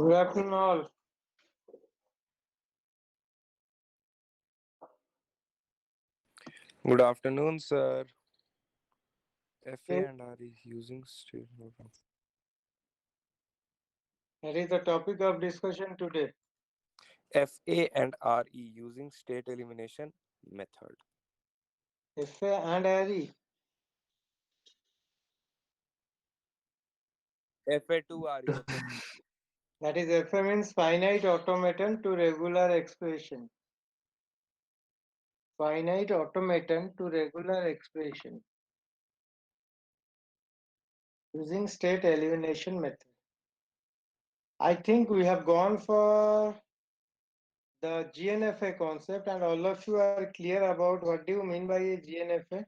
Good afternoon, all. Good afternoon, sir. FA Okay, and RE using state. that is the topic of discussion today. FA and RE using state elimination method. FA and RE. FA2 RE. That is FA means finite automaton to regular expression. Finite automaton to regular expression using state elimination method. I think we have gone for the GNFA concept and all of you are clear about what do you mean by a GNFA?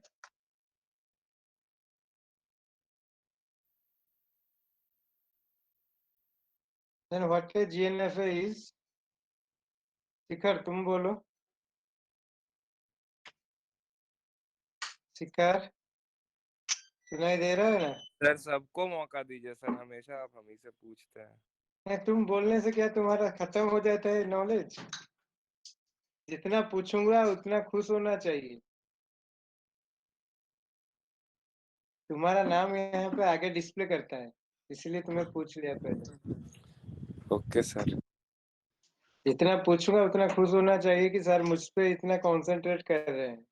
Then what a GNFA is? शिखर तुम बोलो शिखर सुनाई दे रहा है ना sir सबको मौका दीजिए sir, हमेशा आप हम ही से पूछते हैं। नहीं, तुम बोलने से क्या तुम्हारा खत्म हो जाता है नॉलेज जितना पूछूंगा उतना खुश होना चाहिए तुम्हारा नाम यहाँ पे आगे डिस्प्ले करता है इसलिए तुम्हें पूछ लिया पहले ओके सर। जितना पूछूंगा उतना खुश होना चाहिए कि सर मुझ पे इतना कंसंट्रेट कर रहे हैं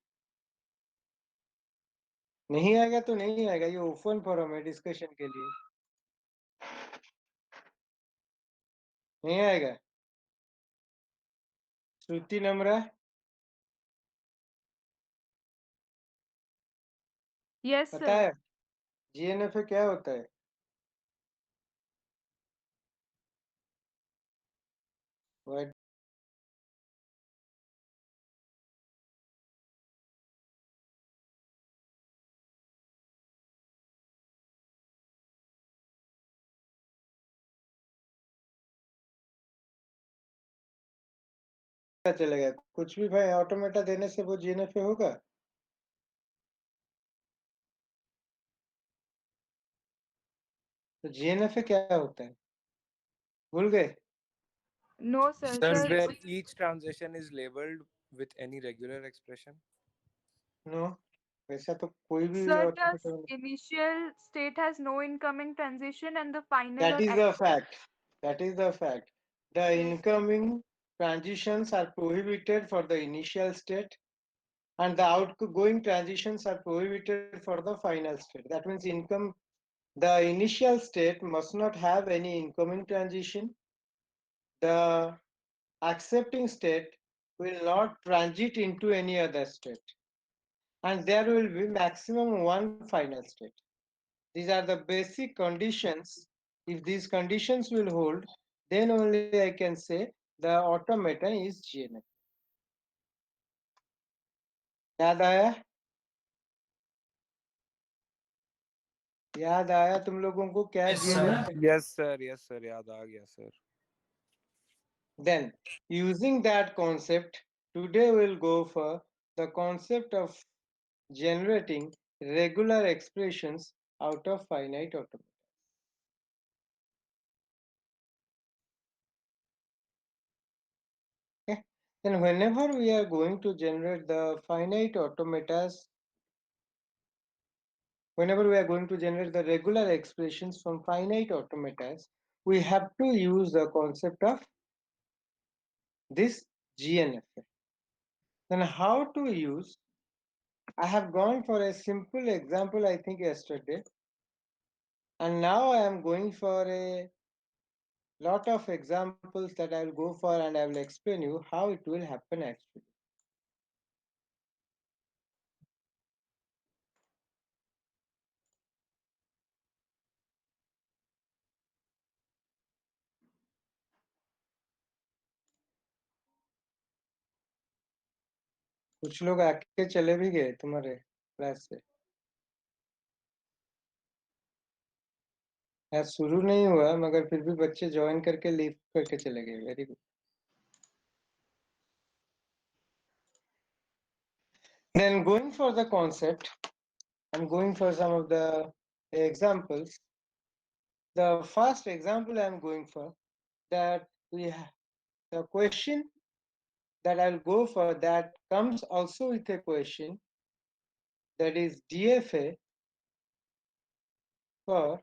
नहीं आएगा तो नहीं आएगा ये ओपन फोरम है डिस्कशन के लिए नहीं आएगा श्रुति नम्रा Yes, पता sir. है जीएनएफए क्या होता है What? पता चलेगा कुछ भी भाई ऑटोमेटा देने से वो जीएनएफए होगा तो जीएनएफए क्या होता है भूल गए No, sir. Sir, Sir, where each transition is labeled with any regular expression. No वैसा तो कोई भी sir, the automata initial state has no incoming transition and the final that or is the fact that is the fact the yes, incoming transitions are prohibited for the initial state and the outgoing transitions are prohibited for the final state that means income the initial state must not have any incoming transition the accepting state will not transit into any other state and there will be maximum one final state these are the basic conditions if these conditions will hold then only I can say the automaton is GNF याद आया याद आया तुम लोगों को क्या GNF है Yes, sir. याद आ गया sir. then using that concept today we'll go for the concept of generating regular expressions out of finite automata okay then whenever we are going to generate the finite automatas whenever we are going to generate the regular expressions from finite automatas, we have to use the concept of this GNFA. Then how to use? I have gone for a simple example, I think yesterday, and now I am going for a lot of examples that I will go for and I will explain you how it will happen actually. कुछ लोग आके चले भी गए तुम्हारे class से आज शुरू नहीं हुआ मगर फिर भी बच्चे ज्वाइन करके लीव करके चले गए very good then going for the concept I'm going for some of the examples the first example I'm going for that we have the question that I'll go for that comes also with a question, that is DFA for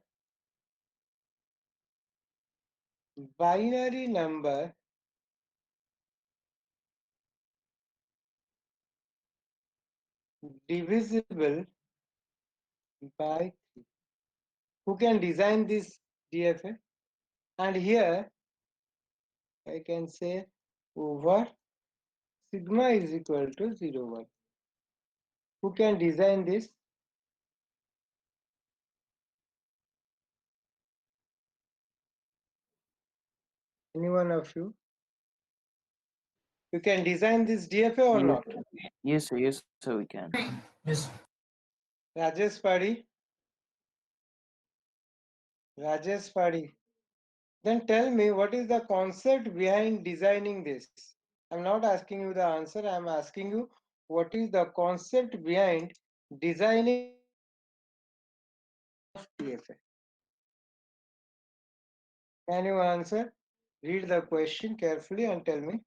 binary number divisible by 3. Who can design this DFA? And here I can say over sigma is equal to 0, 1. Who can design this? Any one of you? You can design this DFA or not? Yes, sir, we can. Yes. Rajesh Padi? Rajesh Padi. Then tell me, what is the concept behind designing this? I'm not asking you the answer. I'm asking you, what is the concept behind designing of DFA? Can you answer? Read the question carefully and tell me.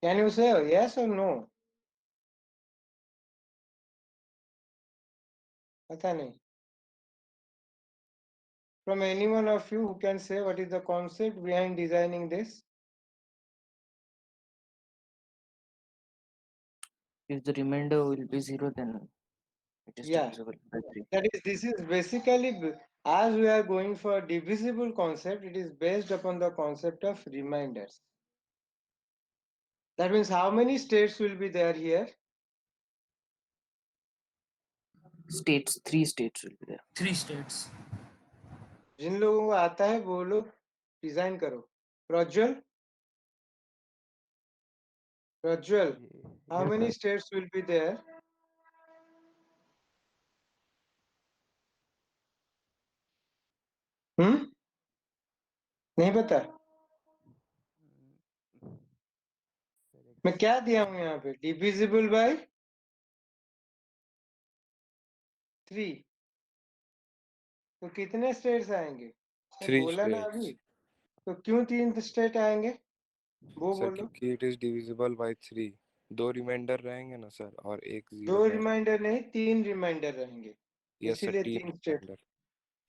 Can you say yes or no? पता नहीं. From any one of you who can say what is the concept behind designing this? If the remainder will be 0, then it is Yeah. divisible by 3. That is, this is basically, as we are going for divisible concept, it is based upon the concept of reminders. That means how many states will be there here? States, 3 states will be there. 3 states. जिन लोगों को आता है वो लोग design करो. Prajwal, Prajwal, how Yes, many sir. states will be there? नहीं पता. मैं क्या दिया हूं यहाँ पे? Divisible by 3. तो कितने स्टेट्स आएंगे? मैं 3 बोला ना states. अभी. तो क्यों 3 स्टेट आएंगे? वो सर बोलो. क्योंकि it is divisible by 3. 2 reminder रहेंगे ना सर, और एक 2 0 रहेगा. रिमाइंडर नहीं, 3 रिमाइंडर रहेंगे. यस सर, इसीलिए 3 3 स्टेट. रिमाइंडर.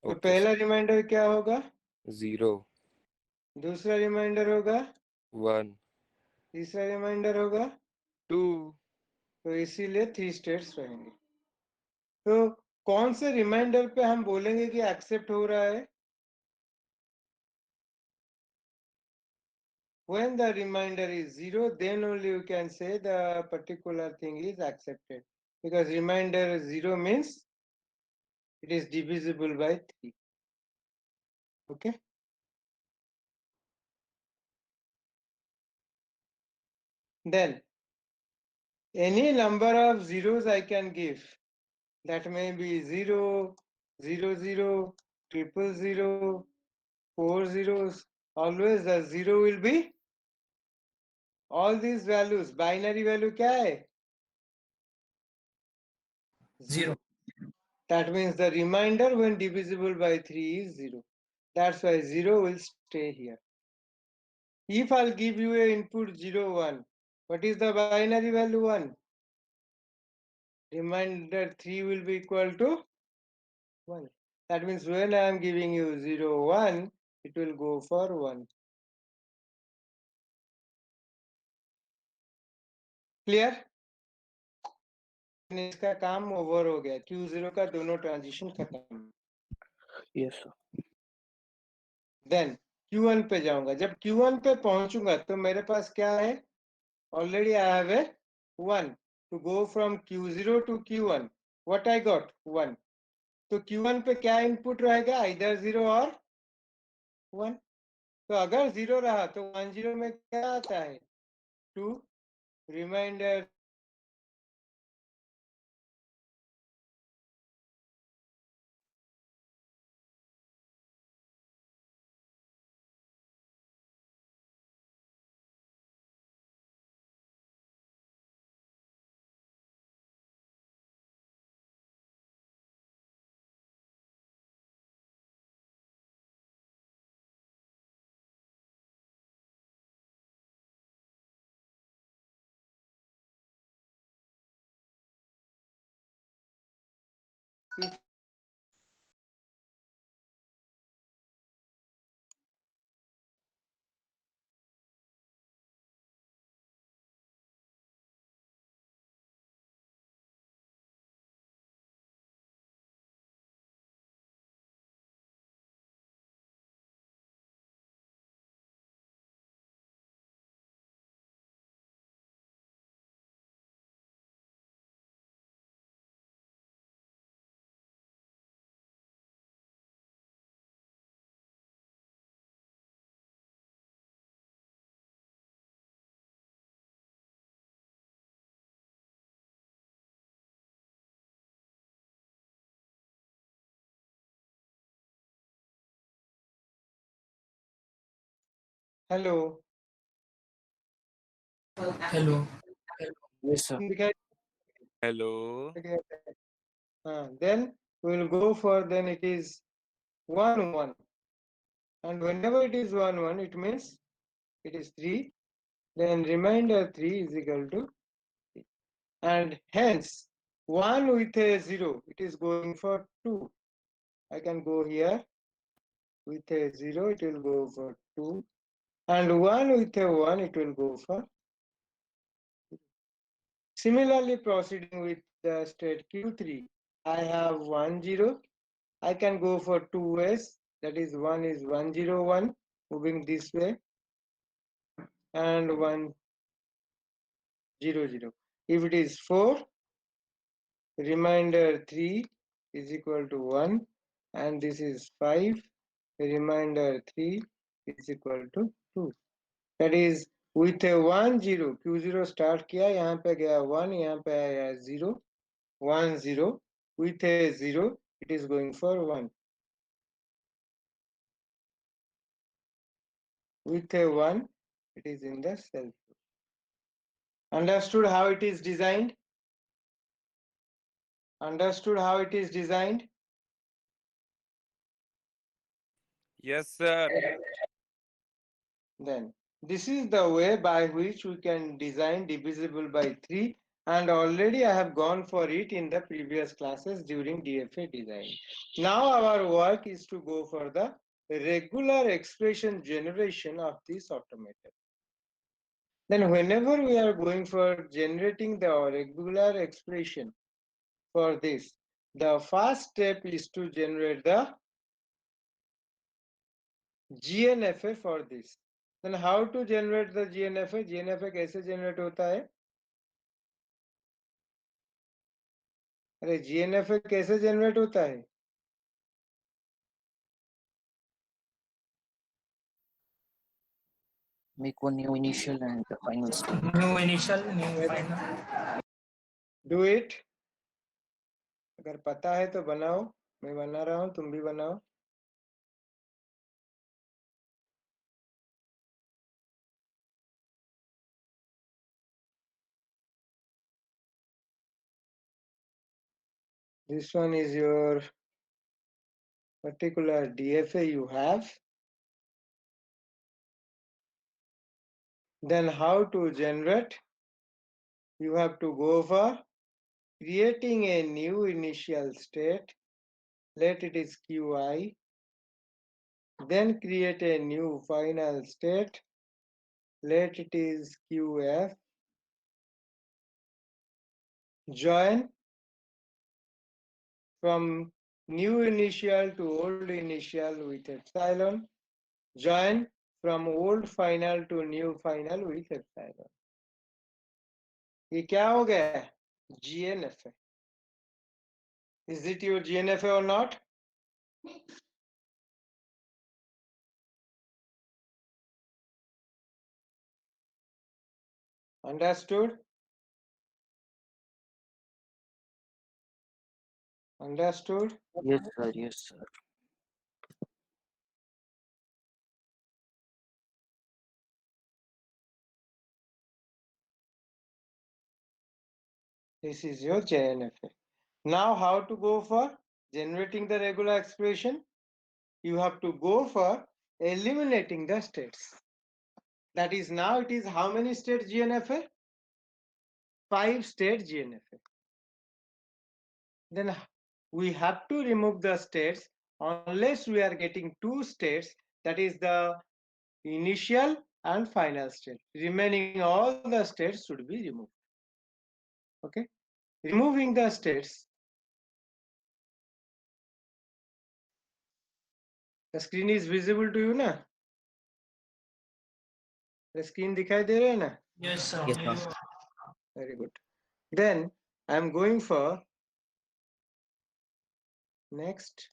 तो ओके पहला सर. रिमाइंडर क्या होगा? 0, दूसरा रिमाइंडर होगा? 1, तीसरा रिमाइंडर होगा? 2. तो इसीलिए 3 स्टेट्स रहेंगे. तो कौन से रिमाइंडर पे हम बोलेंगे कि एक्सेप्ट हो रहा है? When the remainder is 0, then only you can say the particular thing is accepted. Because remainder 0 means it is divisible by 3. Okay? Then any number of zeros I can give. That may be 0, 0, 0, triple 0, 4 zeros. Always the 0 will be all these values. Binary value क्या है? 0. That means the remainder when divisible by 3 is 0. That's why 0 will stay here. If I'll give you a input 0, 1, what is the binary value 1? Remainder 3 will be equal to 1. That means when I am giving you 0, 1, it will go for 1. Clear? इसका काम over हो गया. Q0 का दोनों transition खत्म. Yes, sir. Then Q1 पे जाऊंगा. जब Q1 पे पहुंचूंगा तो मेरे पास क्या है? Already I have a 1. To go from Q0 to Q1, what I got? 1. तो Q1 पे क्या इनपुट रहेगा? इधर 0 और 1. तो अगर 0 रहा तो 1 0 में क्या आता है? 2. Remainder if hello, Hello. Yes, sir. दिखाई Hello. then we will go for, then it is 1 1, and whenever it is 1 1 it means it is 3, then remainder 3 is equal to 3. And hence 1 with a 0 it is going for 2. I can go here with a 0 it will go for 2, and 1 with a 1 it will go for. Similarly, proceeding with the state Q3, I have 1 0. I can go for 2 ways, that is 1 is 1 0 1 moving this way, and 1 0 0. If it is 4, remainder 3 is equal to 1, and this is 5, remainder 3 is equal to 2. That is with a 1 0, Q0 start किया, यहाँ पे गया 1, यहाँ पे आया 0, 1 0, with a 0 it is going for 1, with a 1 it is in the self. Understood how it is designed? Understood how it is designed? Yes, sir. Then this is the way by which we can design divisible by 3, and already I have gone for it in the previous classes during DFA design. Now our work is to go for the regular expression generation of this automator. Then whenever we are going for generating the regular expression for this, the first step is to generate the GNFA for this. Then how to generate the GNFA? GNFA कैसे generate होता है? अरे GNFA कैसे generate होता है? Make one new initial and the final state. New initial, new final. Do it. अगर पता है तो बनाओ, मैं बना रहा हूँ, तुम भी बनाओ. This one is your particular DFA you have. Then how to generate? You have to go for creating a new initial state. Let it is Qi. Then create a new final state. Let it is Qf. Join from new initial to old initial with epsilon. Join from old final to new final with epsilon. ये क्या हो गया? GNFA. Is it your GNFA or not? Understood? Understood? Yes, sir. Yes, sir. This is your JNFA. Now how to go for generating the regular expression? You have to go for eliminating the states. That is, now it is how many states GNFA? 5 state GNFA. Then we have to remove the states unless we are getting two states, that is the initial and final state. Remaining all the states should be removed. Okay, removing the states. The screen is visible to you ना? The screen दिखाई दे रहा है ना? Yes, sir. Yes, sir. Very good. Then I am going for next,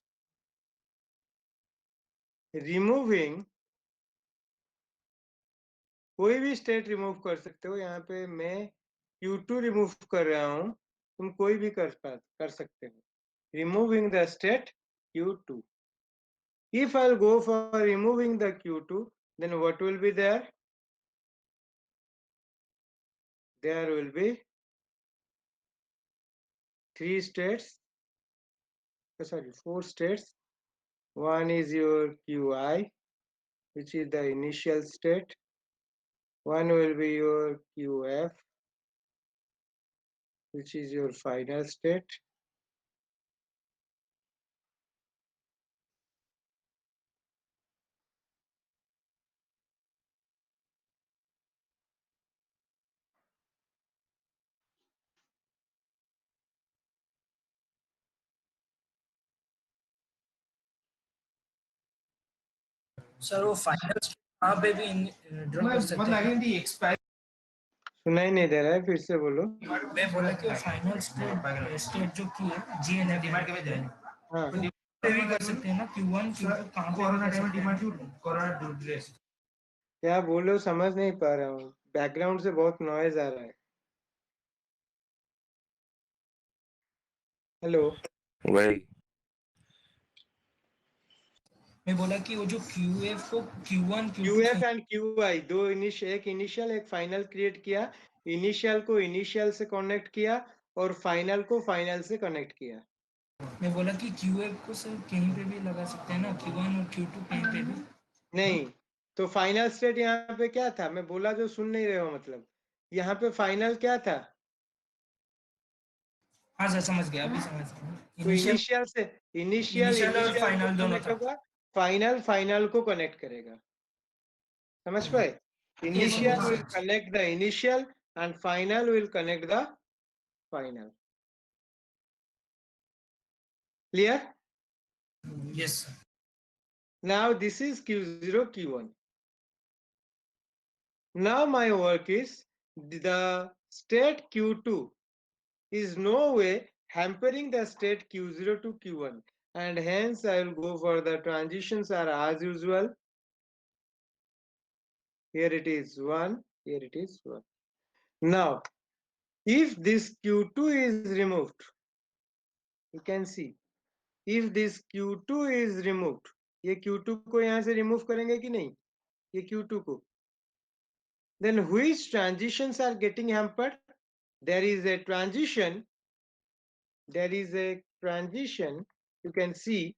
removing. कोई भी state remove कर सकते हो, यहाँ पे मैं Q2 रिमूव कर रहा हूँ, तुम कोई भी कर सकते हो. Removing the state Q2. If I'll go for removing the Q2, then what will be there? There will be three states, sorry, four states. One is your Qi, which is the initial state. One will be your Qf, which is your final state. Sir वो final कहाँ पे भी draw कर सकते हैं? सुनाई नहीं दे रहा है, फिर से बोलो. मैं बोला कि फाइनल स्टेट जो की है जीएनएफ हाँ, पे भी कर सकते हैं ना Q1 Q2 कहाँ पे कर सकते हैं? क्या बोलो समझ नहीं पा रहा हूँ, बैकग्राउंड से बहुत नॉइज आ रहा है. हेलो. वही मैं बोला कि वो जो QF को Q1 QF एंड QI दो एक इनिशियल एक फाइनल क्रिएट किया. इनिशियल को इनिशियल से कनेक्ट किया और फाइनल को फाइनल से कनेक्ट किया. मैं बोला कि QF को सर कहीं पे भी लगा सकते हैं ना Q1 और Q2 कहीं पे भी. नहीं, तो फाइनल स्टेट यहाँ पे क्या था, मैं बोला जो सुन नहीं रहे हो, मतलब यहाँ पे फाइनल क्या था? हाँ सर समझ गया, अभी समझ गया. तो इनिशियल से इनिशियल Initial और final दोनों कनेक्ट था. होगा, फाइनल फाइनल को कनेक्ट करेगा. समझ पाए? Initial sir. will connect the initial and final will connect the final. Clear? Yes sir. Now this is Q0, Q1. Now my work is the state Q2 is no way hampering the state Q0 to Q1, and hence I will go for the transitions are as usual. Here it is 1, here it is 1. Now, if this Q2 is removed, you can see, if this Q2 is removed, ये Q2 को यहाँ से remove करेंगे कि नहीं? ये Q2 को. Then which transitions are getting hampered? There is a transition, you can see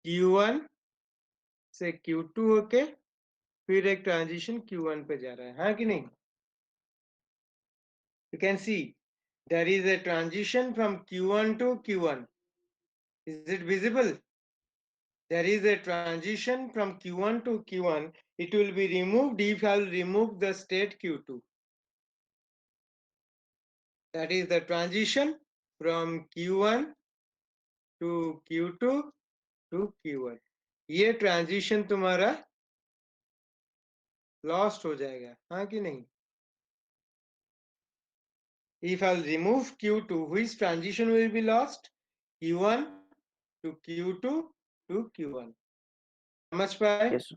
Q1 से Q2 होके फिर एक transition Q1 पे जा रहा है, हाँ कि नहीं? You can see there is a transition from Q1 to Q1. Is it visible? There is a transition from Q1 to Q1. It will be removed if I will remove the state Q2. That is the transition from Q1 to Q2 to Q1. ये transition तुम्हारा lost हो जाएगा, हाँ कि नहीं? If I'll remove Q2, which transition will be lost? Q1 to Q2 to Q1. समझ पाए? Yes, sir.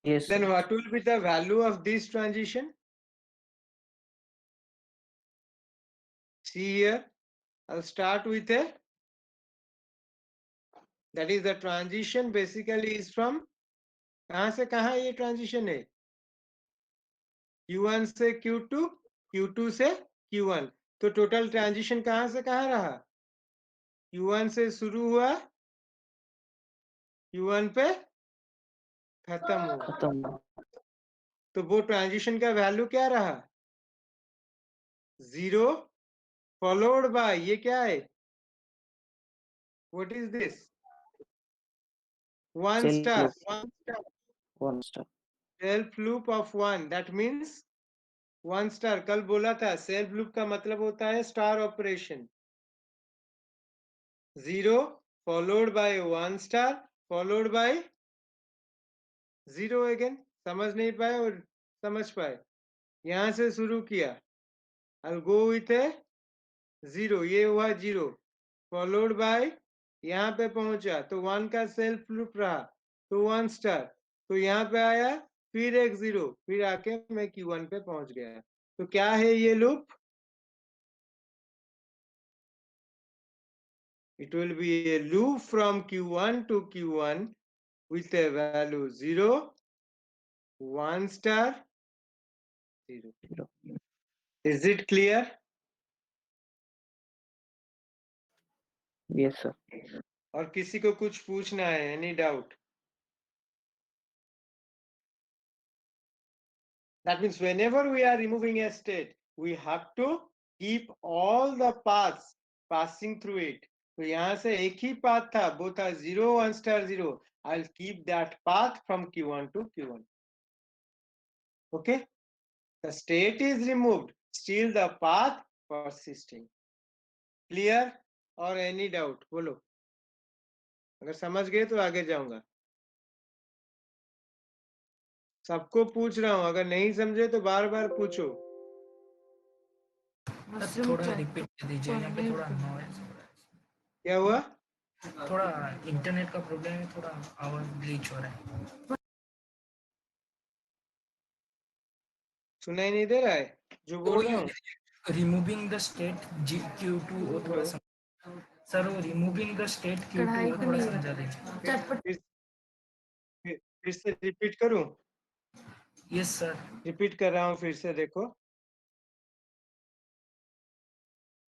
Yes, Then sir. what will be the value of this transition? See here, I'll start with a, that is the transition basically is from, कहाँ से कहाँ ये transition है? Q1 से Q2, Q2 से Q1. तो total transition कहाँ से कहाँ रहा? Q1 से शुरू हुआ, Q1 पे खत्म हुआ. खत्म. तो वो ट्रांजिशन का वैल्यू क्या रहा? 0 followed by, ये क्या है? What is this? One Self star. loop. One star. Self loop of one. That means one star. कल बोला था self loop का मतलब होता है star operation. 0 followed by one star followed by 0 again. समझ नहीं पाए और समझ पाए? यहां से शुरू किया. I'll go with a 0. ये हुआ 0 followed by, यहाँ पे पहुंचा तो 1 का सेल्फ लूप रहा तो 1 स्टार, तो यहाँ पे आया फिर एक 0, फिर आके मैं Q1 पे पहुंच गया. तो क्या है ये loop? It will be a loop from Q1 to Q1 with a value 0, 1 star, 0. Zero. Is it clear? Yes, sir. और किसी को कुछ पूछना है? Any doubt? That means whenever we are removing a state, we have to keep all the paths passing through it. तो यहाँ से एक ही path था, both are 0, 1 star 0. I'll keep that path from Q1 to Q1. Okay? The state is removed, still the path persisting. Clear? और any doubt? बोलो. अगर समझ गए तो आगे जाऊंगा. सबको पूछ रहा हूं, अगर नहीं समझे तो बार बार पूछो. थोड़ा रिपीट कर दीजिए, यहाँ पे थोड़ा नॉइज हो रहा क्या हुआ? है, थोड़ा इंटरनेट का प्रॉब्लम है, थोड़ा आवाज ग्लिच हो रहा है. सुनाई नहीं दे रहा है जो बोल रहा हूँ? रिमूविंग द स्टेट Q2 वो थोड़ा सर, वो रिमूविंग द स्टेट Q2 वो थोड़ा समझा दीजिए. फिर से रिपीट करूं? Yes sir. रिपीट कर रहा हूं फिर से, देखो.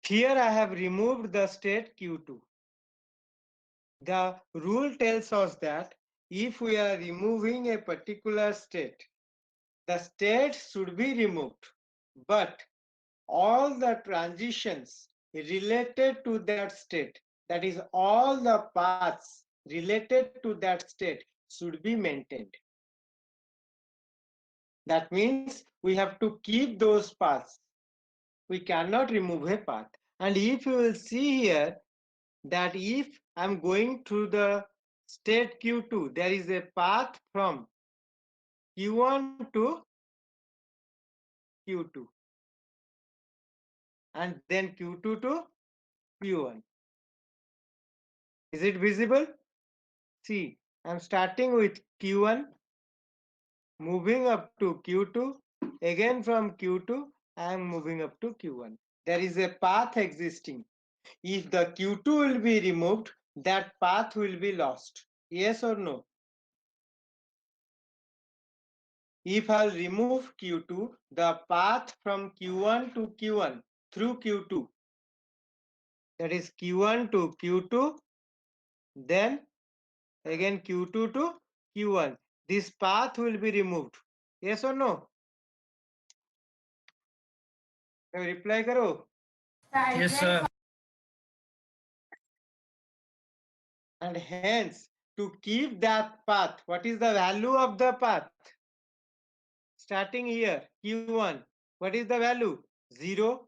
Here I have removed the state Q2. The rule tells us that if we are removing a particular state, the state should be removed, but all the transitions related to that state, that is all the paths related to that state, should be maintained. That means we have to keep those paths. We cannot remove a path. And if you will see here that if I'm going through the state Q2, there is a path from Q1 to Q2 and then Q2 to Q1. Is it visible? See, I'm starting with Q1, moving up to Q2, again from Q2 I'm moving up to Q1. There is a path existing. If the Q2 will be removed, that path will be lost. Yes or no? If I'll remove Q2, the path from Q1 to Q1 through Q2, that is Q1 to Q2, then again Q2 to Q1, this path will be removed. Yes or no? Reply karo. Yes sir. And hence, to keep that path, what is the value of the path? Starting here, Q1, what is the value? 0,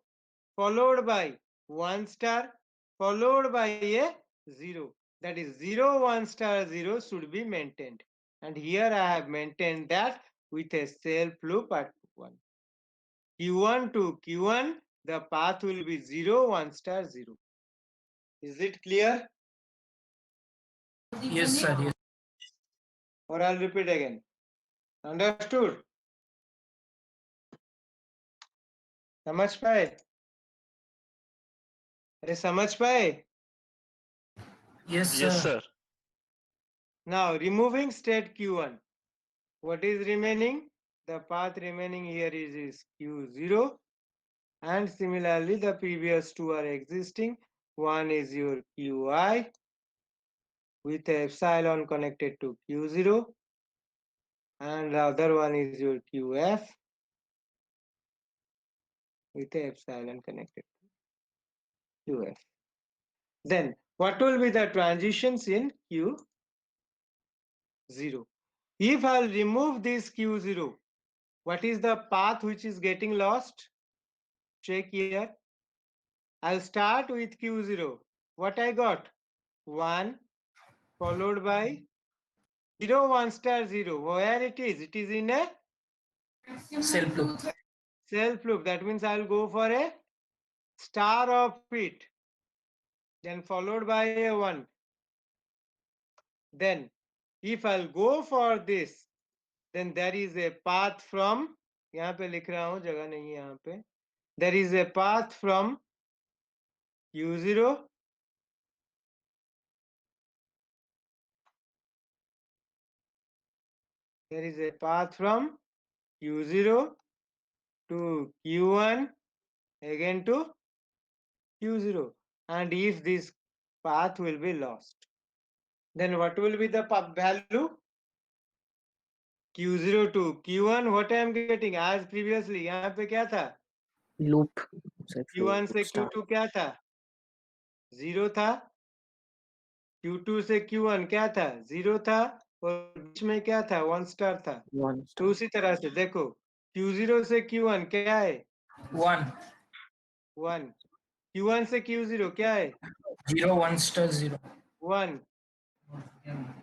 followed by 1 star, followed by a 0. That is 0, 1 star, 0 should be maintained. And here I have maintained that with a self loop at 1. Q1 to Q1, the path will be 0, 1 star, 0. Is it clear? Yes sir. Yes. Or I'll repeat again. Understood? समझ पाए? अरे समझ पाए? Yes Yes, sir. sir. Now removing state Q1, what is remaining? The path remaining here is Q0, and similarly the previous two are existing. One is your Qi with epsilon connected to Q0, and the other one is your Qf with epsilon connected. QF. Then what will be the transitions in Q0? If I'll remove this Q0, what is the path which is getting lost? Check here. I'll start with Q0. What I got? 1 followed by 0, 1 star 0. Where it is? It is in a Self loop. self loop. That means I'll go for a star of it. Then followed by a 1. Then if I'll go for this, then there is a path from, यहाँ पे लिख रहा हूँ, जगह नहीं है यहाँ पे. There is a path from Q0 there is a path from Q0 to Q1 again to Q0, and if this path will be lost, then what will be the value? Q0 to Q1. What I am getting as previously यहाँ पे क्या था? Loop. Set Q1 loop से start. Q2 क्या था? 0 था. Q2 से Q1 क्या था? 0 था. और बीच में क्या था? 1 स्टार था. 1 तो star. उसी तरह से देखो Q0 से Q1 क्या है? 1 1. Q1 से Q0 क्या है? 0 1 star 0. 1.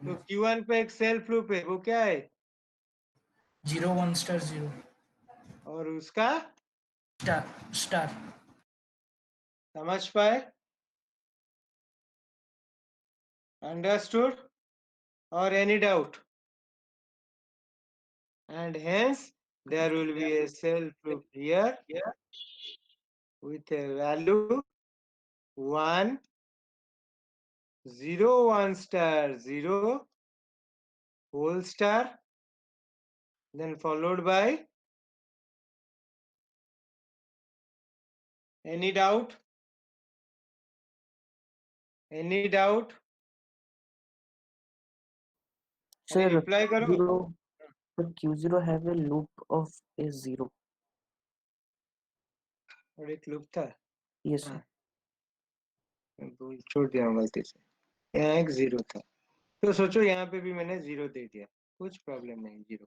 तो Q1 पे एक सेल्फ लूप है, वो क्या है? 0 1 star 0. और उसका Star. समझ पाए? Understood? Or any doubt? And hence there will be a self loop here with a value 1 0 1 star 0 whole star, then followed by any doubt? Any doubt? अरे Sir, reply करो. Q0, but Q0 have a loop of a 0. और एक loop था. Yes, sir. हाँ. मैं भूल छोड़ दिया हूँ गलती से. यहाँ एक 0 था. तो सोचो यहाँ पे भी मैंने 0 दे दिया. कुछ प्रॉब्लम नहीं. 0.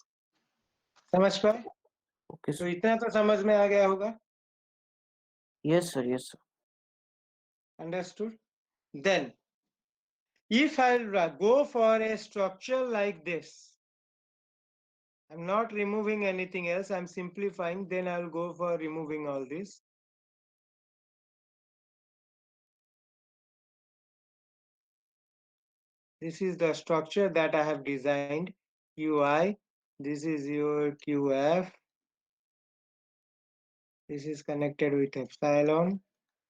समझ पाए? Okay, तो sir. इतना तो समझ में आ गया होगा. Yes, sir. Yes, sir. Understood? Then if I'll go for a structure like this, I'm not removing anything else, I'm simplifying, then I'll go for removing all this. This is the structure that I have designed. Qi, this is your Qf, this is connected with epsilon,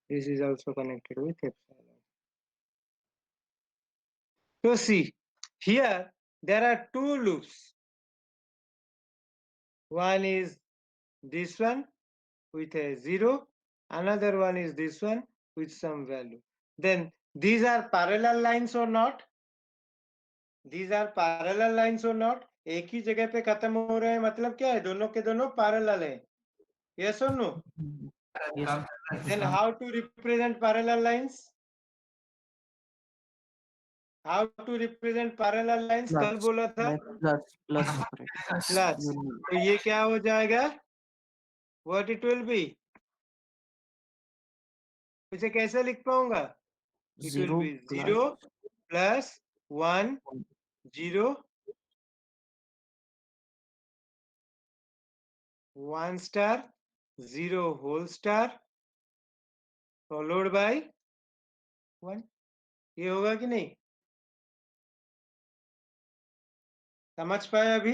this is also connected with epsilon. So see, here there are two loops. One is this one with a 0, another one is this one with some value. Then these are parallel lines or not? These are parallel lines or not? एक ही जगह पे खत्म हो रहे हैं, मतलब क्या है? दोनों के दोनों parallel हैं. Yes or no? Yes, sir. Then how to represent parallel lines? How to represent parallel lines? कल Plus. बोला था Plus separate. plus. Union. तो ये क्या हो जाएगा? What it will be? इसे कैसे लिख पाऊंगा? It will 0 be plus 0 plus 1 0 1 star 0 whole star followed by 1. ये होगा कि नहीं? समझ पाए अभी?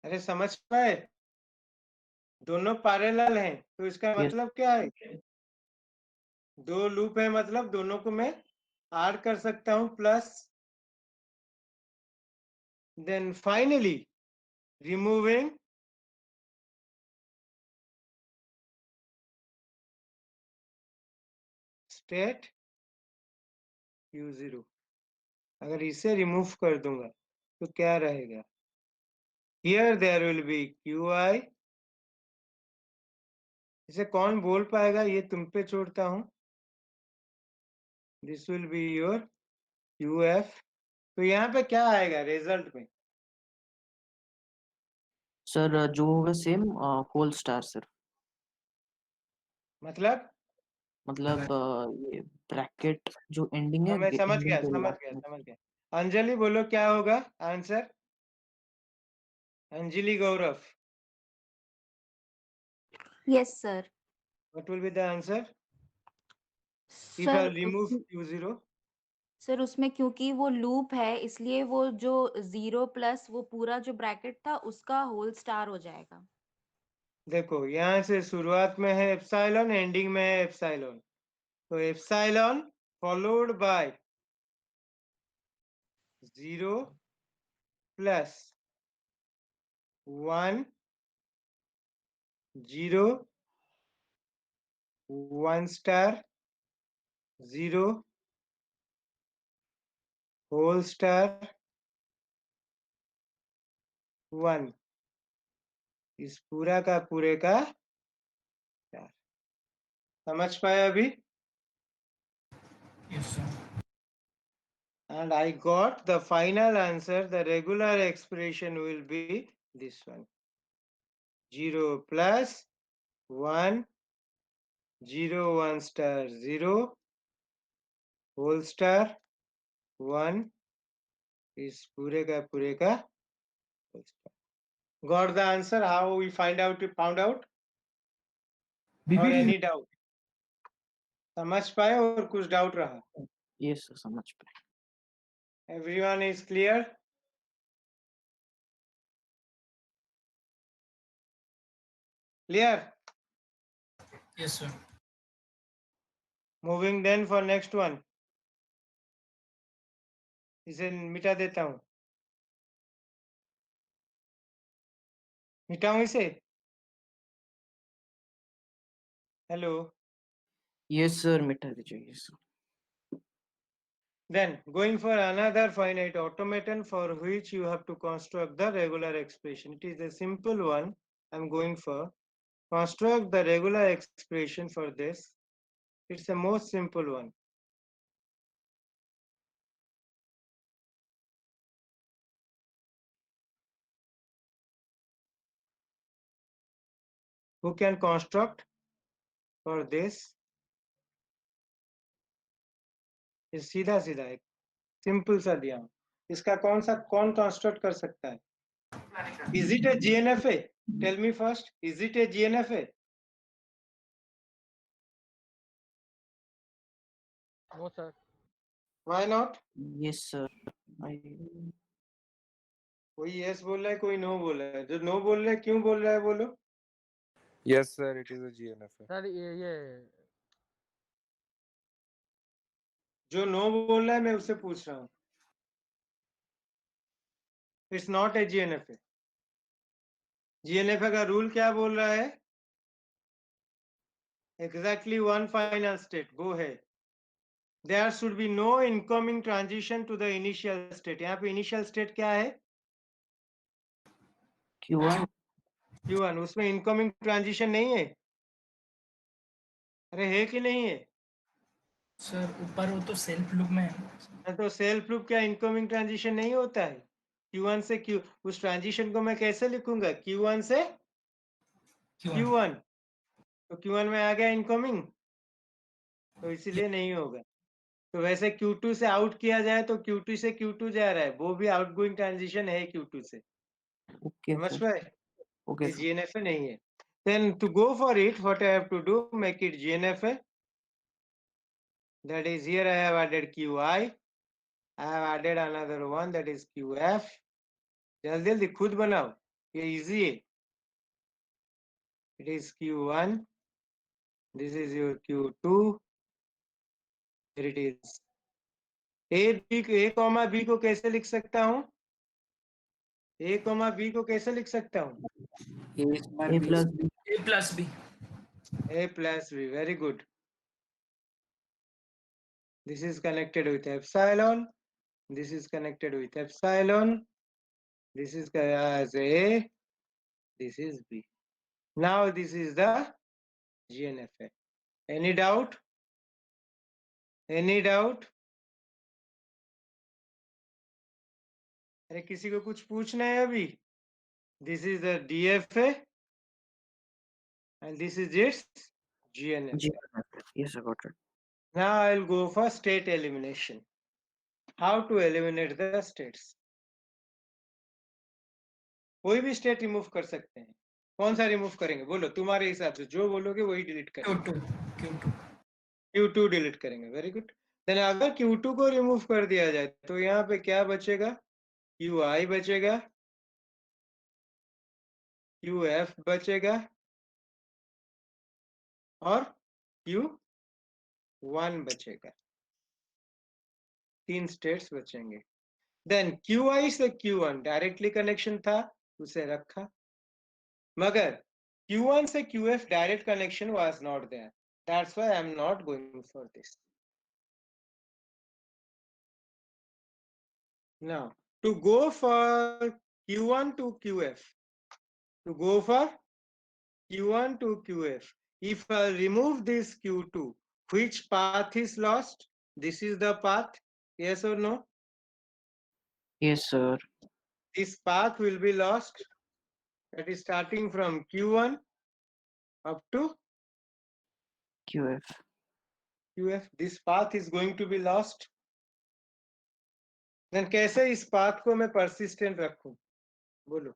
अरे समझ पाए? दोनों पैरेलल हैं, तो इसका Yes. मतलब क्या है? दो लूप है, मतलब दोनों को मैं ऐड कर सकता हूं plus. Then finally removing state Q0. अगर इसे रिमूव कर दूंगा तो क्या रहेगा? Here there will be Qi इसे कौन बोल पाएगा, ये तुम पे छोड़ता हूं. This will be your UF. तो यहाँ पे क्या आएगा रिजल्ट में? सर जो होगा सेम होल स्टार सर. मतलब ये ब्रैकेट जो एंडिंग है मैं समझ ending गया के समझ last गया में. समझ गया. अंजलि बोलो क्या होगा answer? Anjali Gaurav, Yes, sir. what will be the answer if I sir remove q0? Sir उसमें क्योंकि वो लूप है इसलिए वो जो 0 प्लस वो पूरा जो ब्रैकेट था उसका होल स्टार हो जाएगा. देखो यहाँ से शुरुआत में है एप्सिलॉन, एंडिंग में है एप्सिलॉन. तो epsilon followed by 0 plus 1 0 1 star 0 whole star 1. इस पूरा का पूरे का स्टार. समझ पाए अभी? Yes, sir. And I got the final answer. The regular expression will be this one. 0 plus 1 0 1 star 0 whole star 1 is पूरे का whole star. Got the answer? How we found out? Or any doubt? समझ पाए और कुछ doubt रहा? Yes sir, समझ पे. Everyone is clear? Clear? Yes, sir. Moving then for next one. इसे मिटा देता हूँ. मिटाऊं इसे? हेलो. Yes sir, मिटा दीजिए. Yes sir. Then going for another finite automaton for which you have to construct the regular expression. It is a simple one. I'm going for construct the regular expression for this. It's the most simple one. Who can construct for this? ये सीधा सीधा एक simple सा दिया हूं. इसका कौन construct कर सकता है? Is it a GNFA? Tell me first. Is it a GNFA? No, sir. Why not? Yes sir. कोई yes बोल रहा है, कोई no बोल रहा है. जो no बोल रहा है क्यों बोल रहा है बोलो? Yes, sir, it is a GNFA. Sir ये जो no बोल रहा है मैं उससे पूछ रहा हूँ. It's not a GNFA. GNFA का रूल क्या बोल रहा है? Exactly one final state. Go ahead. There should be no incoming transition to the initial state. यहाँ पे initial state क्या है? Q1. Q1. उसमें incoming transition नहीं है? अरे है कि नहीं है? सर ऊपर वो तो सेल्फ लूप में है. तो सेल्फ लूप क्या incoming transition नहीं होता है? Q1 से Q, उस transition को मैं कैसे लिखूंगा? Q1 से Q1. तो Q1 में आ गया incoming, तो इसीलिए नहीं होगा. तो वैसे Q2 से आउट किया जाए तो Q2 से Q2 जा रहा है, वो भी आउटगोइंग ट्रांजिशन है Q2 से. Okay समझ sir. पाए? Okay ये sir. GNFA नहीं है. Then to go for it, what I have to do, make it GNFA. That is, here I have added QI. I have added another one, that is QF. जल्दी जल्दी खुद बनाओ, ये easy है. It is Q1. This is your Q2. Here it is. A comma B को कैसे लिख सकता हूँ? A comma B को कैसे लिख सकता हूँ? A plus B. A plus B. A plus B. Very good. This is connected with epsilon. This is connected with epsilon. This is as A. This is B. Now this is the GNF है. Any doubt? Any doubt? अरे किसी को कुछ पूछना है अभी? This is the DFA and this is its GNF. Yes, I got it. Now I'll go for state elimination. How to eliminate the states? कोई भी स्टेट रिमूव कर सकते हैं. कौन सा रिमूव करेंगे? बोलो, तुम्हारे हिसाब से जो बोलोगे वही डिलीट करेंगे. Q2. Q2 डिलीट करेंगे. Very good. देन अगर Q2 को रिमूव कर दिया जाए तो यहाँ पे क्या बचेगा? QI बचेगा, QF बचेगा और Q1 बचेगा. 3 स्टेट्स बचेंगे. देन QI से Q1 डायरेक्टली कनेक्शन था, उसे रखा. मगर Q1 से QF direct connection was not there. That's why I'm not going for this. Now, to go for Q1 to QF, to go for Q1 to QF, if I remove this Q2, which path is lost? This is the path, yes or no? Yes, sir. This path will be lost. That is starting from Q1 up to QF. QF. This path is going to be lost. Then कैसे इस path को मैं persistent रखूं? बोलो.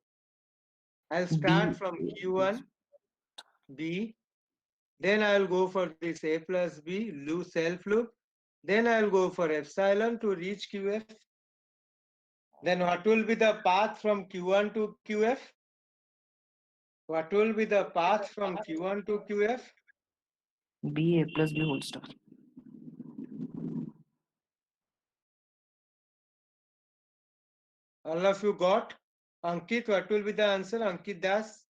I'll start B. from Q1, B. Then I'll go for this A plus B loop, self loop. Then I'll go for epsilon to reach QF. Then what will be the path from Q1 to QF? What will be the path from Q1 to QF? B A plus B whole star. All of you got? Ankit, what will be the answer? Ankit Das?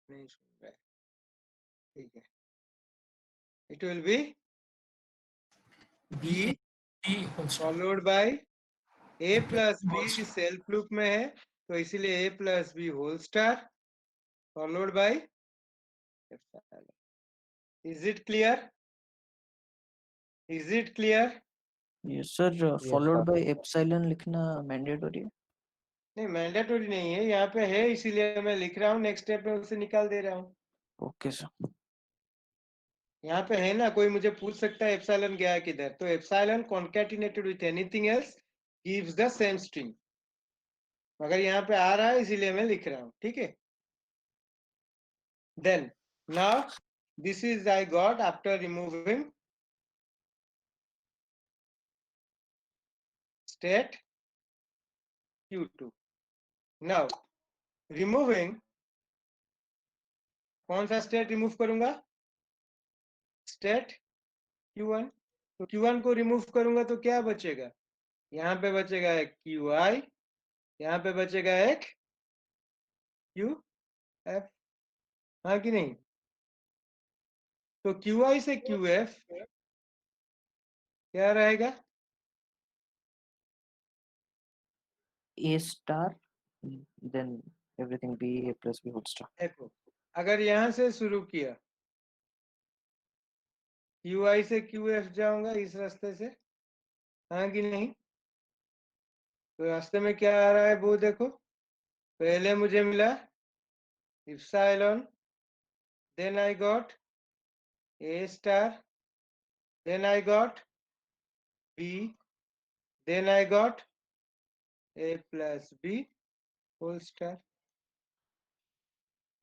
नहीं सुन रहा है. ठीक है. It will be B B whole star. followed by A plus B self loop में है, तो इसीलिए A plus B whole star followed by epsilon. Is it clear? Is it clear? Yes, sir. Followed by epsilon लिखना mandatory है. नहीं, mandatory नहीं है, यहाँ पे है इसीलिए मैं लिख रहा हूँ. नेक्स्ट स्टेप में उसे निकाल दे रहा हूँ. Okay, sir. यहाँ पे है ना, कोई मुझे पूछ सकता है एप्सिलॉन गया किधर, तो epsilon concatenated with anything else gives the same string. मगर यहाँ पे आ रहा है इसीलिए मैं लिख रहा हूँ. ठीक है. Then now this is I got after removing state Q2. Now removing, कौन सा स्टेट रिमूव करूंगा? State Q1. तो Q1 को रिमूव करूंगा तो क्या बचेगा? यहाँ पे बचेगा एक QI, यहाँ पे बचेगा एक QF. हाँ कि नहीं? तो QI से QF क्या रहेगा? A star. Then everything B A plus B whole star. देखो, अगर यहाँ से शुरू किया, QI से QF जाऊंगा इस रास्ते से, हाँ कि नहीं? तो रास्ते में क्या आ रहा है वो देखो. पहले मुझे मिला epsilon, then I got A star, then I got B, then I got A plus B whole star.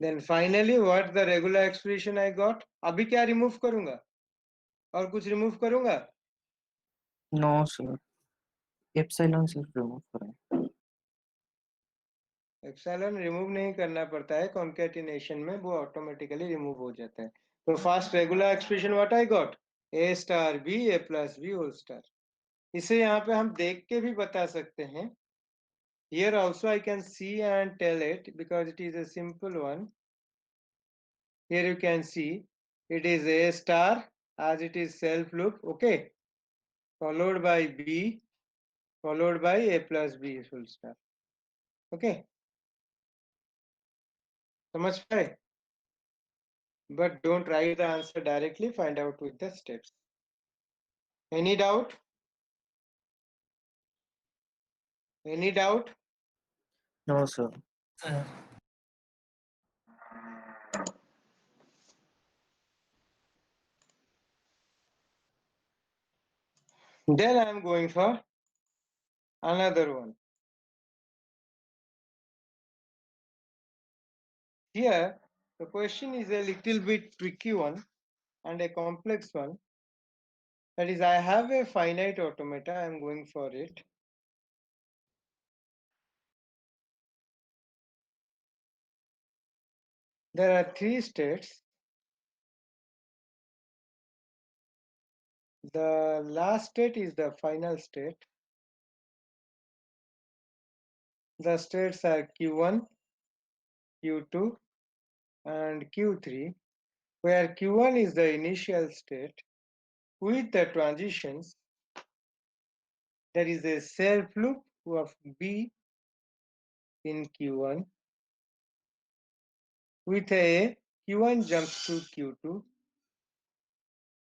Then finally what the regular expression I got? अभी क्या रिमूव करूंगा? और कुछ रिमूव करूंगा? No, sir. Epsilon सिर्फ remove करें. Epsilon remove नहीं करना पड़ता है कॉन्कैटिनेशन में, वो ऑटोमेटिकली रिमूव हो जाता है. तो first regular expression what I got? A star B A plus B whole star. इसे यहाँ पे हम देख के भी बता सकते हैं. Here also I can see and tell it because it is a simple one. Here you can see it is A star as it is self loop, okay, followed by B, followed by A plus B whole star. Okay. समझ पाए? But don't write the answer directly, find out with the steps. Any doubt? Any doubt? No, sir. Uh, Then I am going for another one. Here, the question is a little bit tricky one and a complex one. That is, I have a finite automata, I am going for it. There are three states. The last state is the final state. The states are Q1, Q2, and Q3, where Q1 is the initial state with the transitions. There is a self loop of B in Q1 with a Q1 jumps to Q2,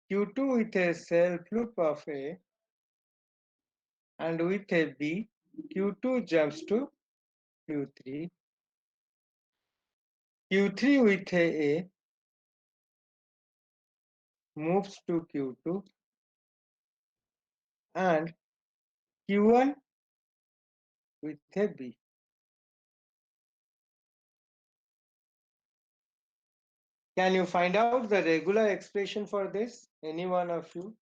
Q2 with a self loop of A, and with a B, Q2 jumps to Q3, Q3 with a moves to Q2, and Q1 with a B. Can you find out the regular expression for this? Any one of you?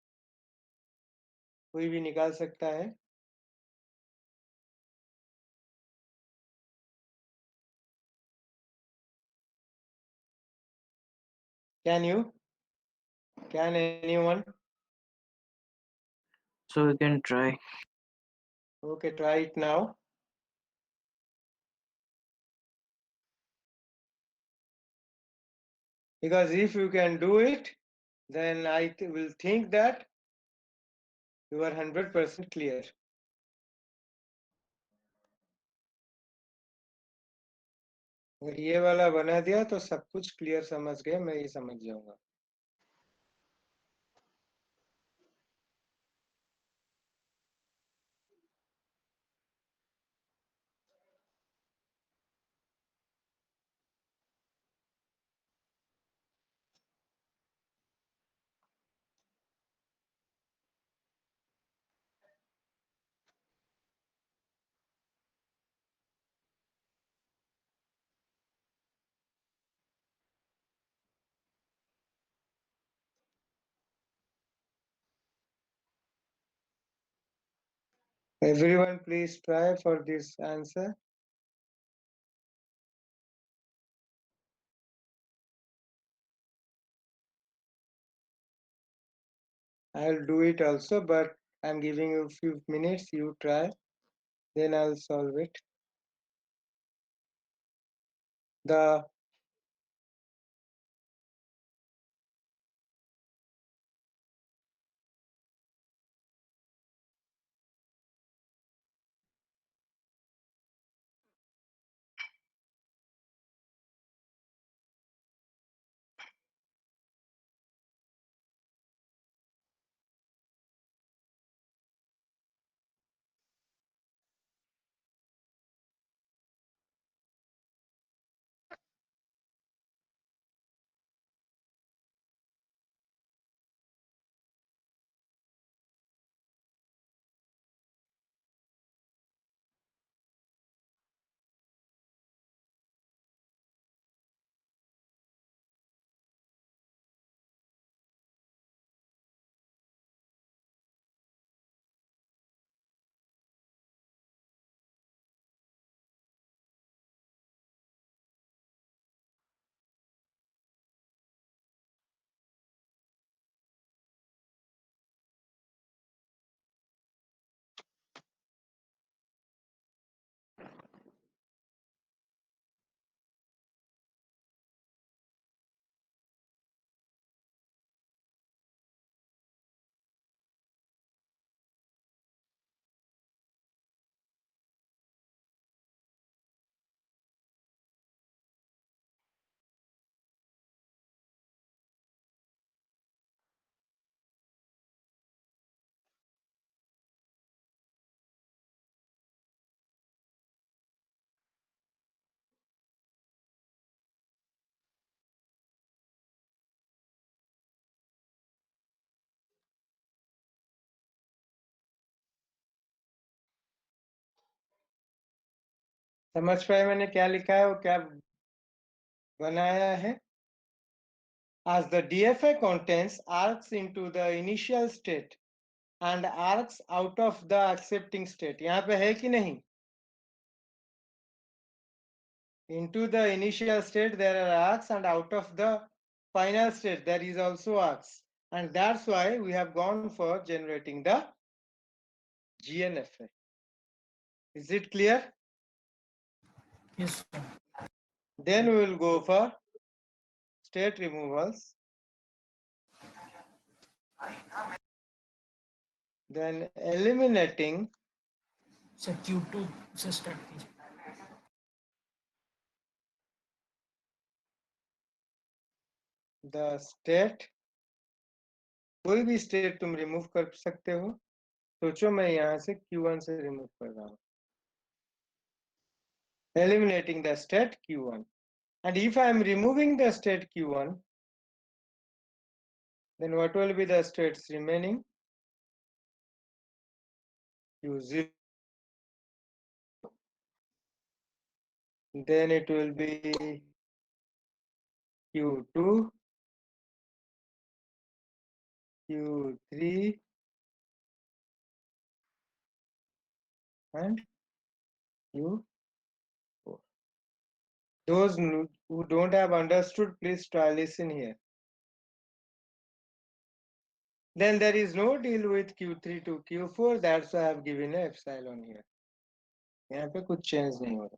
कोई भी निकाल सकता है? Can you? Can anyone? So we can try. Okay, try it now. Because if you can do it, then I will think that you are 100% clear. अगर ये वाला बना दिया तो सब कुछ क्लियर समझ गए, मैं ये समझ जाऊंगा. Everyone, please try for this answer. I'll do it also, but I'm giving you a few minutes. You try, then I'll solve it. The समझ पाए मैंने क्या लिखा है और क्या बनाया है? As the DFA contains arcs into the initial state and arcs out of the accepting state. यहाँ पे है कि नहीं? Into the initial state there are arcs and out of the final state there is also arcs, and that's why we have gone for generating the GNFA. Is it clear? Yes, sir. Then we will go for state removals. Then eliminating sir Q2 से start कीजिए. the state. कोई भी state तुम remove कर सकते हो. सोचो मैं यहाँ से Q1 से रिमूव कर रहा हूँ. Eliminating the state Q1. And if I am removing the state Q1, then what will be the states remaining? Q0. Then it will be Q2, Q3, and Q4. Those who don't have understood, please try listen here. Then there is no deal with Q3 to Q4. That's why I have given a epsilon here. यहाँ पे कुछ change नहीं हो रहा.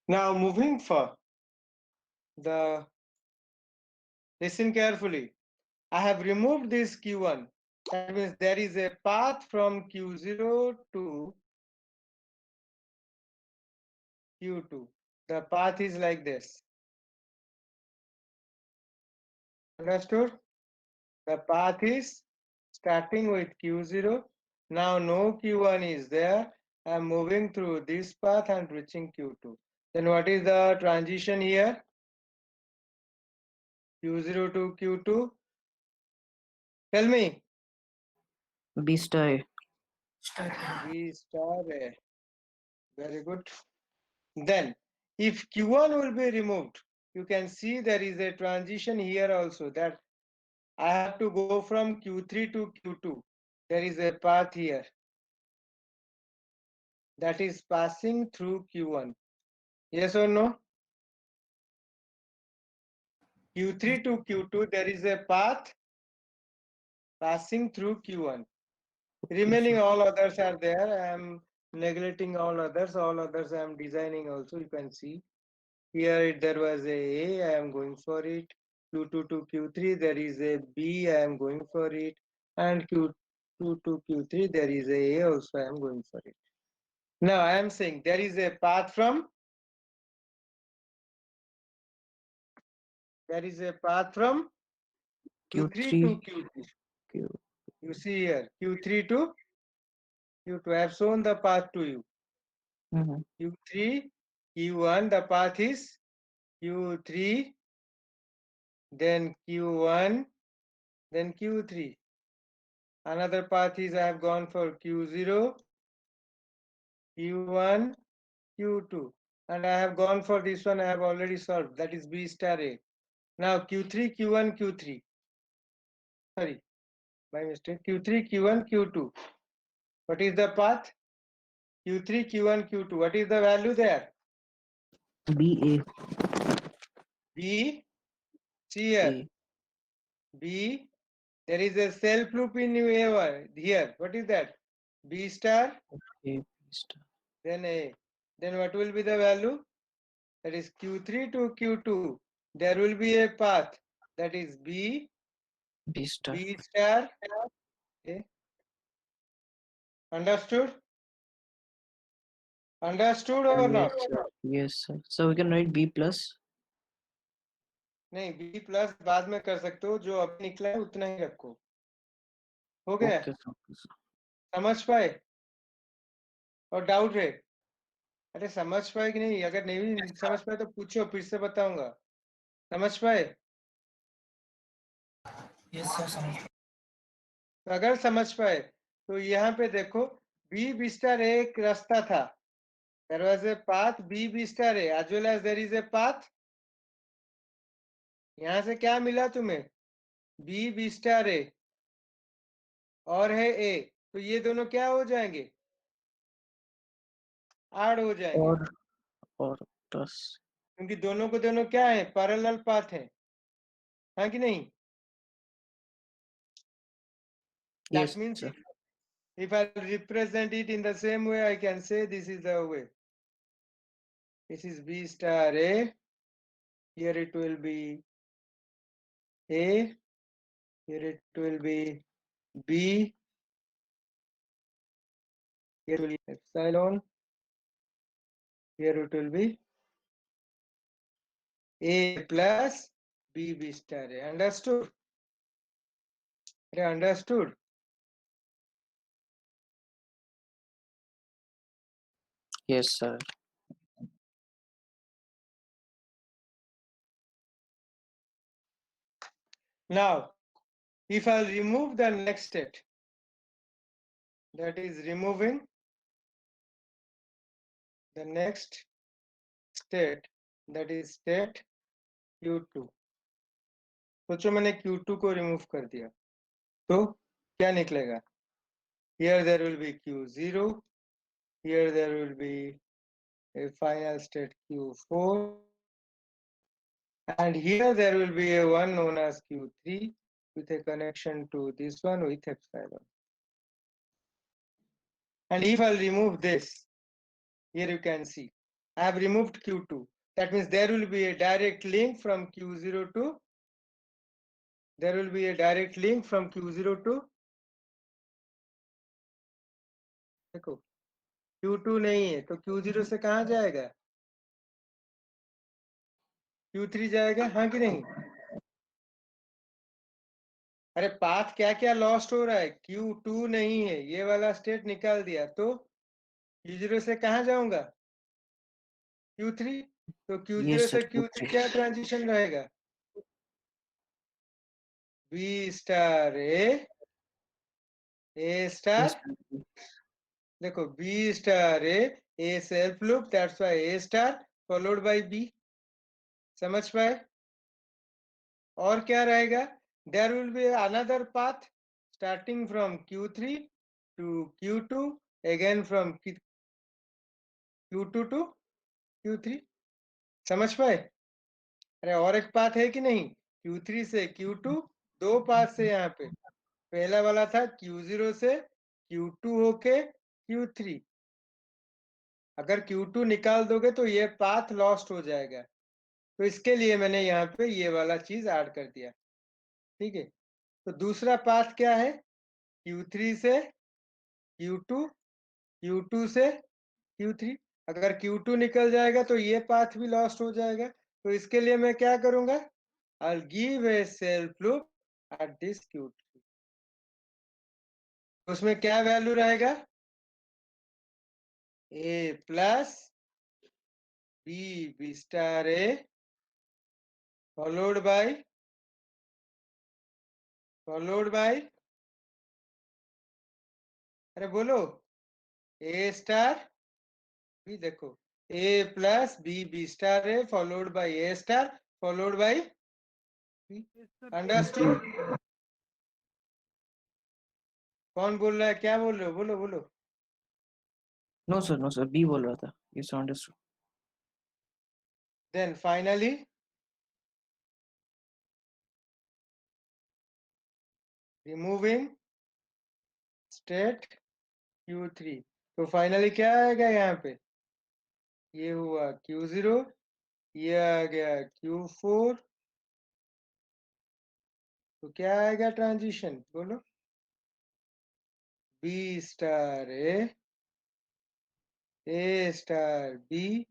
Now moving for the, listen carefully. I have removed this Q1. That means there is a path from Q0 to Q2. The path is like this. Understood? The path is starting with Q0. Now no Q1 is there. I'm moving through this path and reaching Q2. Then what is the transition here? Q0 to Q2. Tell me. B star A. Start कीजिए. B star A. Very good. Then if Q1 will be removed, you can see there is a transition here also, that I have to go from Q3 to Q2. There is a path here that is passing through Q1. Yes or no? Q3 to Q2, there is a path passing through Q1. Remaining all others are there. I am neglecting all others. All others I am designing also. You can see here there was a I am going for it. Q2 to Q3, there is a B, I am going for it. And Q2 to Q3, there is a also, I am going for it. Now I am saying there is a path from Q3 to Q3 Q2. Q. You see here, Q3 to Q2. I have shown the path to you. Mhm. Q3, Q1, the path is Q3, then Q1, then Q3. Another path is I have gone for Q0, Q1, Q2. And I have gone for this one, I have already solved. That is B star A. Now Q3, Q1, Q3. Sorry, my mistake. Q3, Q1, Q2. What is the path? Q3, Q1, Q2. What is the value there? B A. B, see here. A. B, there is a self loop in A here. What is that? B star, A. B star. then A. Then what will be the value? That is Q3 to Q2. There will be a path. That is B, B star. B star. Okay. Understood? Understood or not? Yes, sir. Yes, sir. So we can write B plus. नहीं B plus बाद में कर सकते हो, जो अब निकला है उतना ही रखो. हो गया? Okay, sir. Okay, sir. समझ पाए? और डाउट है? अरे समझ पाए कि नहीं? अगर नहीं समझ पाए तो पूछो, फिर से बताऊंगा. समझ पाए? यस सर समझ. तो अगर समझ पाए तो यहाँ पे देखो B स्टार एक रास्ता था. There was a path B B star A as well as there is a path. यहाँ से क्या मिला तुम्हें? B B star A और है A, तो ये दोनों क्या हो जाएंगे? ऐड हो जाएंगे और प्लस क्योंकि दोनों को दोनों क्या है? पैरेलल पाथ है, हाँ कि नहीं? yes That means sir. if I represent it in the same way, I can say this is the way. This is B star A. Here it will be A. Here it will be B. Here will be epsilon. Here it will be A plus B B star A. Understood? Understood? Yes sir. Now, if I'll remove the next state, that is removing the next state, that is state Q2. सोचो मैंने Q2 को remove कर दिया तो क्या निकलेगा? Here there will be Q0, here there will be a final state Q4, and here there will be a one known as Q3 with a connection to this one with epsilon. And if I'll remove this, here you can see I have removed Q2. That means there will be a direct link from Q0 to, there will be a direct link from Q0 to, देखो Q2 नहीं है तो Q0 से कहाँ जाएगा? Q3 जाएगा, हाँ कि नहीं? अरे पाथ क्या क्या लॉस्ट हो रहा है? Q2 नहीं है, ये वाला स्टेट निकाल दिया तो Q0 से कहाँ जाऊंगा? Q3. तो Q0 Yes से sir. Q3 क्या ट्रांजिशन रहेगा? B star A star, Yes, देखो B star A self loop, that's why A star followed by B. समझ पाए? और क्या रहेगा? There will be another path starting from Q3 to Q2, again from Q2 to Q3. समझ पाए? अरे और एक पाथ है कि नहीं? Q3 से Q2, दो पाथ से यहाँ पे. पहला वाला था Q0 से Q2 होके Q3. अगर Q2 निकाल दोगे तो ये पाथ लॉस्ट हो जाएगा, तो इसके लिए मैंने यहाँ पे ये वाला चीज ऐड कर दिया. ठीक है, तो दूसरा पाथ क्या है? Q3 से Q2, Q2 से Q3. अगर Q2 निकल जाएगा तो ये पाथ भी लॉस्ट हो जाएगा, तो इसके लिए मैं क्या करूंगा? I'll give a self loop at this Q3. उसमें क्या वैल्यू रहेगा? A plus B star A followed by अरे बोलो, A star B, देखो A plus B star A followed by A star followed by B. Understood? कौन बोल रहा है? क्या बोल रहे हो? बोलो बोलो. no sir. B बोल रहा था. Yes understood. Then finally, removing state Q3. तो फाइनली क्या आएगा यहाँ पे? ये हुआ Q0, ये आ गया Q4, तो क्या आएगा ट्रांजिशन? बोलो. B star A star B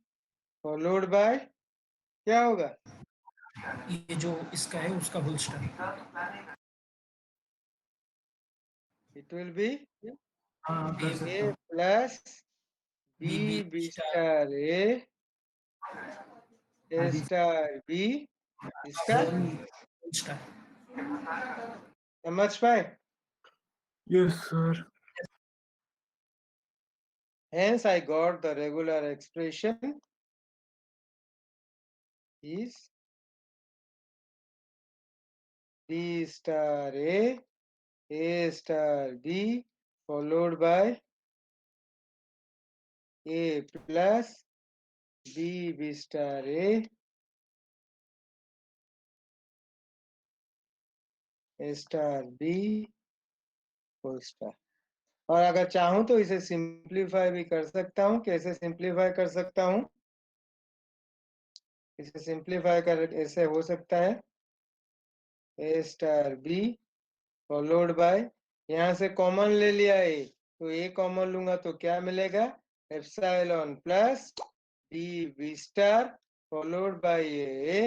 followed by क्या होगा? ये जो इसका है उसका whole star. It will be हाँ कर सकता A हूँ. plus B star A star B, इसका होल स्टार. समझ पाए? Yes sir. Hence, I got the regular expression is B star A star B, followed by A plus B star A star B whole star. और अगर चाहूं तो इसे simplify भी कर सकता हूं। कैसे सिंप्लीफाई कर सकता हूं? इसे सिंप्लीफाई कर ऐसे हो सकता है ए स्टार बी फॉलोड बाय, यहाँ से कॉमन ले लिया ए, तो ए कॉमन लूंगा तो क्या मिलेगा? Epsilon plus B star followed by A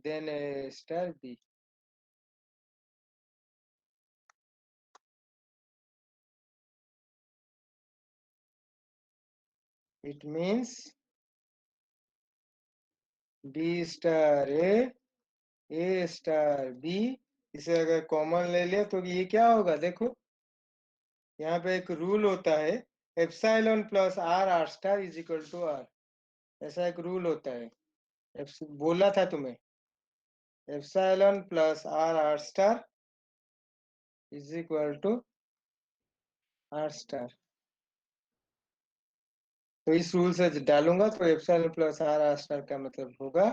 then A star B. It means B star A star B, इसे अगर कॉमन ले लिया तो ये क्या होगा? देखो यहाँ पे एक रूल होता है, epsilon plus R star is equal to R, ऐसा एक रूल होता है। बोला था तुम्हें, epsilon plus R star is equal to R star. तो इस रूल से डालूंगा तो एप्सिलॉन प्लस आर स्टार का मतलब होगा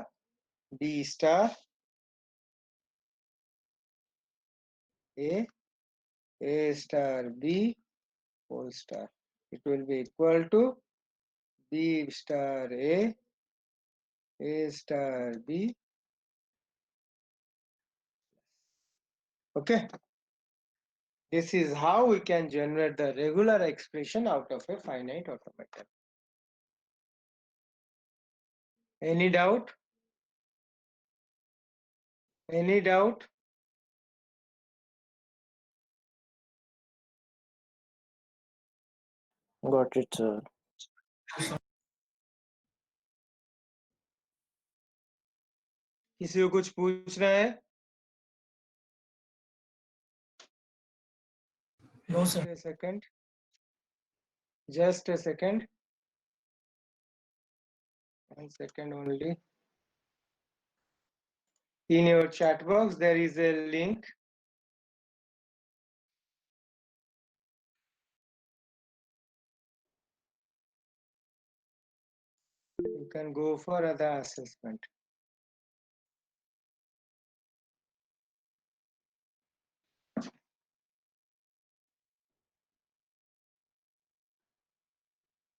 B star A star B whole star. It will be equal to B star A star B. Okay. This is how we can generate the regular expression out of a finite automaton. Any doubt? Any doubt? Got it, sir. किसी को कुछ पूछना है? No, sir. Just a second. Just a second. 1 second only. In your chat box, there is a link. You can go for other assessment.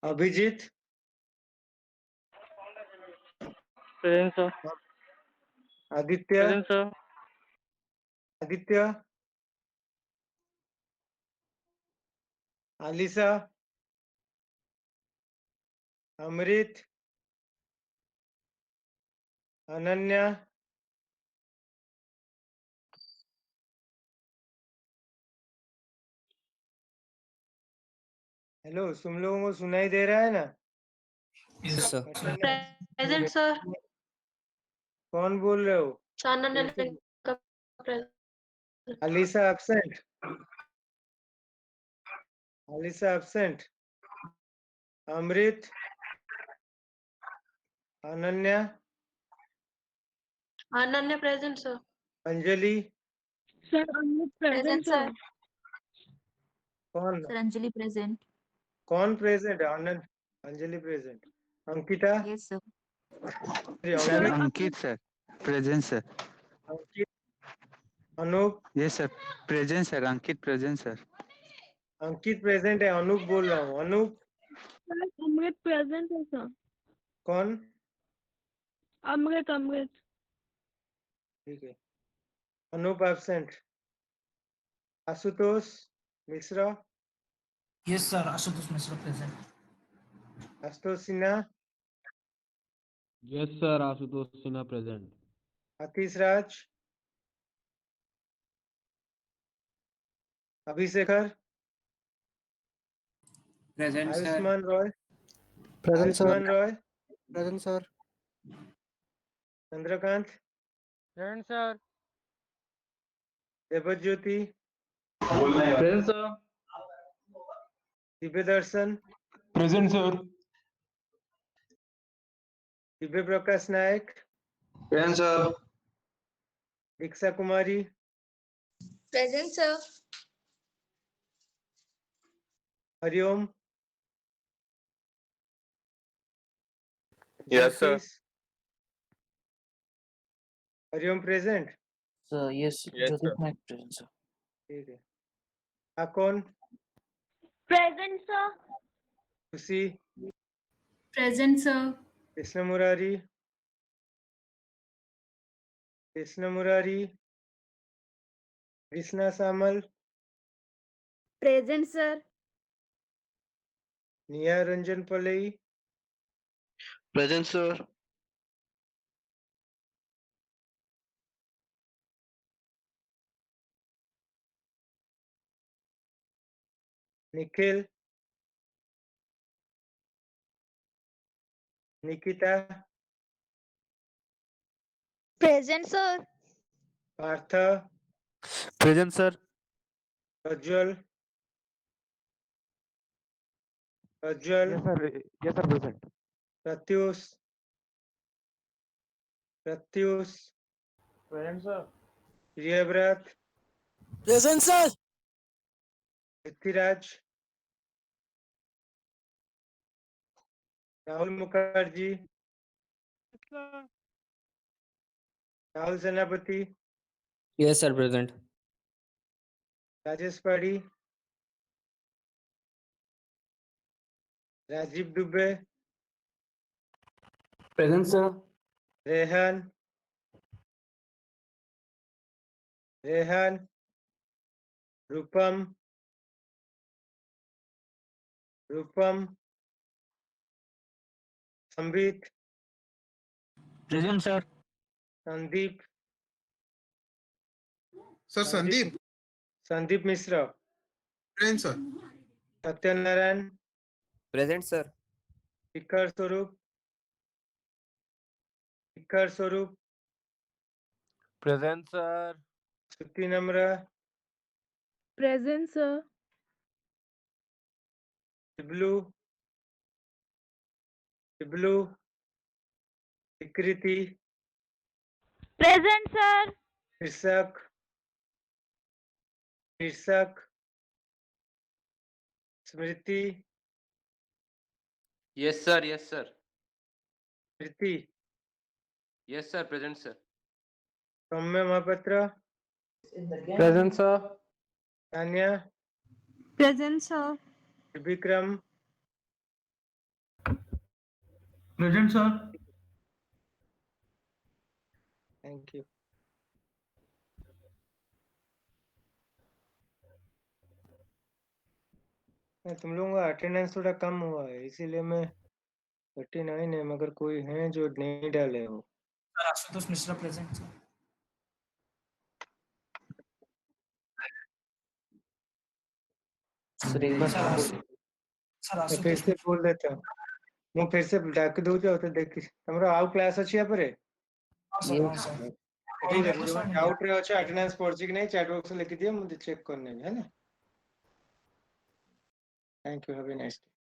Abhijit, Present, sir. Aditya, Present, sir. Aditya, Alisa, Amrit, Ananya, hello, तुम लोगों को सुनाई दे रहा है ना? Yes, sir. Present, sir. कौन बोल रहे हो? Chandan Alisa absent. Alisa absent. Amrit, Ananya, Ananya present, sir. Anjali, Sir, Amit Present, sir. कौन Sir, Anjali present. कौन प्रेजेंट है? Anand, Anjali present, Ankita, Yes, sir. Sir, Ankit sir, present sir. Ankit, Anoop, Yes sir, present sir. Ankit present sir. Ankit present है, अनूप बोल रहा हूँ। Anoop Sir, Amit present है sir. कौन? Amrit. ठीक है, Anup absent. Ashutosh Mishra, Yes, sir. Ashutosh Mishra present. Ashutosh Sinha, Yes, sir. Ashutosh Sinha present. Atish Raj, Abhishekhar, Present, sir. Ayushman Roy, Present, sir. Ayushman Roy, Present, sir. Chandrakant, Present, sir. Devjyoti, Present, sir. Divya Darshan, Present, sir. Divya Prakash Nayak, Present, sir. Diksha Kumari, Present, sir. Hariom, Yes, sir. Jyotis, Hariom present. So yes, Yes, Jyotis sir. Naik present, sir. ठीक है। कौन? Present, sir. खुशी, Present, sir. Krishna Murari, Krishna सामल, Present, sir. निया रंजन पलई, Present, sir. Nikhil, Nikita, Present, sir. Partha, Present, sir. Prajwal, Yes, sir. Yes, sir. Present. Pratyush, Present, sir. Priyavrat, Present, sir. Prithviraj, Rahul Mukherjee, Rahul सेनापति, Yes, sir. Present. Rajesh पाड़ी, Rajiv Dubey, Present, sir. Rehan, रूपम, Sambit, Present, sir. Sandeep, Sir, Sandeep Mishra, Present, sir. Satyanarayan, Present, sir. शिखर स्वरूप, Present, sir. श्रुति नम्र, Present, sir. शिबलू, विकृति, Present, sir. Shirshak, Smriti, Yes, sir. Yes, sir. Smriti, Yes, sir. Present, sir. Saumya Mahapatra, Present, sir. Tanya, Present, sir. Vikram, Present, sir. Thank you. तुम लोगों का attendance थोड़ा कम हुआ है, इसीलिए मैं 39 है, मगर कोई है जो नहीं डाले हो। Sir, Ashutosh Mishra present, sir. Sir, एक बार Sir, बोल- Sir, मैं फिर Ashutosh से बोल देता हूँ, ମୁଁ फिर से डाक दूँ तो देखी तमरो आउ क्लास अछि या परे Mishra. Yes. Sir. ठीक है, जो डाउट रे अछि अटेंडेंस पड़छि कि नहीं चैट बॉक्स में लिख दियो, मुझे चेक करने है ना। Thank you, have a nice day.